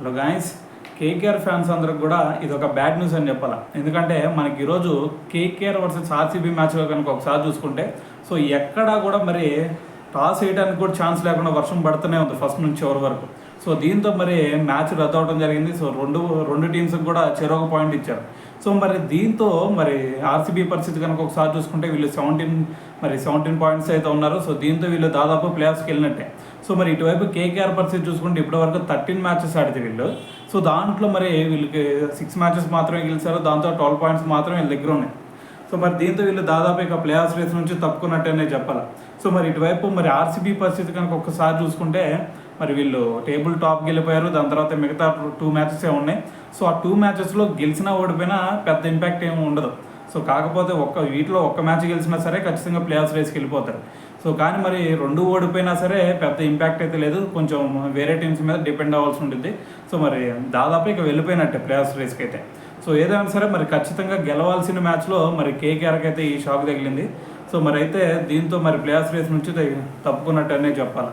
Hello guys, KKR fans అందరికి కూడా ఇది ఒక బ్యాడ్ న్యూస్ అని చెప్పాలి. ఎందుకంటే మనకి ఈరోజు కేకేఆర్ వర్సెస్ ఆర్సీబీ మ్యాచ్లో కనుక ఒకసారి చూసుకుంటే సో ఎక్కడా కూడా మరి టాస్ వేయడానికి కూడా ఛాన్స్ లేకుండా వర్షం పడుతూనే ఉంది ఫస్ట్ నుంచి చివరి వరకు. సో దీంతో మరి మ్యాచ్ రద్దు అవడం జరిగింది. సో రెండు టీమ్స్కి కూడా చెరొక పాయింట్ ఇచ్చారు. సో మరి దీంతో మరి ఆర్సీబీ పరిస్థితి కనుక ఒకసారి చూసుకుంటే వీళ్ళు 17 పాయింట్స్ అయితే ఉన్నారు. సో దీంతో వీళ్ళు దాదాపు ప్లేఆఫ్స్కి వెళ్ళినట్టే. సో మరి ఇటువైపు కేకేఆర్ పరిస్థితి చూసుకుంటే ఇప్పటివరకు 13 మ్యాచెస్ ఆడితే వీళ్ళు. సో దాంట్లో మరి వీళ్ళకి 6 మ్యాచెస్ మాత్రమే గెలిచారు. దాంతో 12 పాయింట్స్ మాత్రమే వీళ్ళ దగ్గర ఉన్నాయి. సో మరి దీంతో వీళ్ళు దాదాపు ఇక ప్లేఆఫ్స్ రేస్ నుంచి తప్పుకున్నట్టేనే చెప్పాలి. సో మరి ఇటువైపు మరి ఆర్సీబీ పరిస్థితి కనుక ఒక్కసారి చూసుకుంటే మరి వీళ్ళు టేబుల్ టాప్కి వెళ్ళిపోయారు. దాని తర్వాత మిగతా 2 మ్యాచెసే ఉన్నాయి. సో ఆ 2 మ్యాచెస్లో గెలిచినా ఓడిపోయినా పెద్ద ఇంపాక్ట్ ఏమి ఉండదు. సో కాకపోతే వీటిలో ఒక్క మ్యాచ్ గెలిచినా సరే ఖచ్చితంగా ప్లేఆఫ్స్ రేస్కి వెళ్ళిపోతారు. సో కానీ మరి 2 ఓడిపోయినా సరే పెద్ద ఇంపాక్ట్ అయితే లేదు. కొంచెం వేరే టీమ్స్ మీద డిపెండ్ అవ్వాల్సి ఉంటుంది. సో మరి దాదాపు ఇక వెళ్ళిపోయినట్టే ప్లేఆఫ్స్ రేస్కి అయితే. సో ఏదైనా సరే మరి ఖచ్చితంగా గెలవాల్సిన మ్యాచ్లో మరి కేకేఆర్కి అయితే ఈ షాక్ తగిలింది. సో మరి అయితే దీంతో మరి ప్లేఆఫ్స్ రేస్ నుంచి తప్పుకున్నట్టనే చెప్పాలి.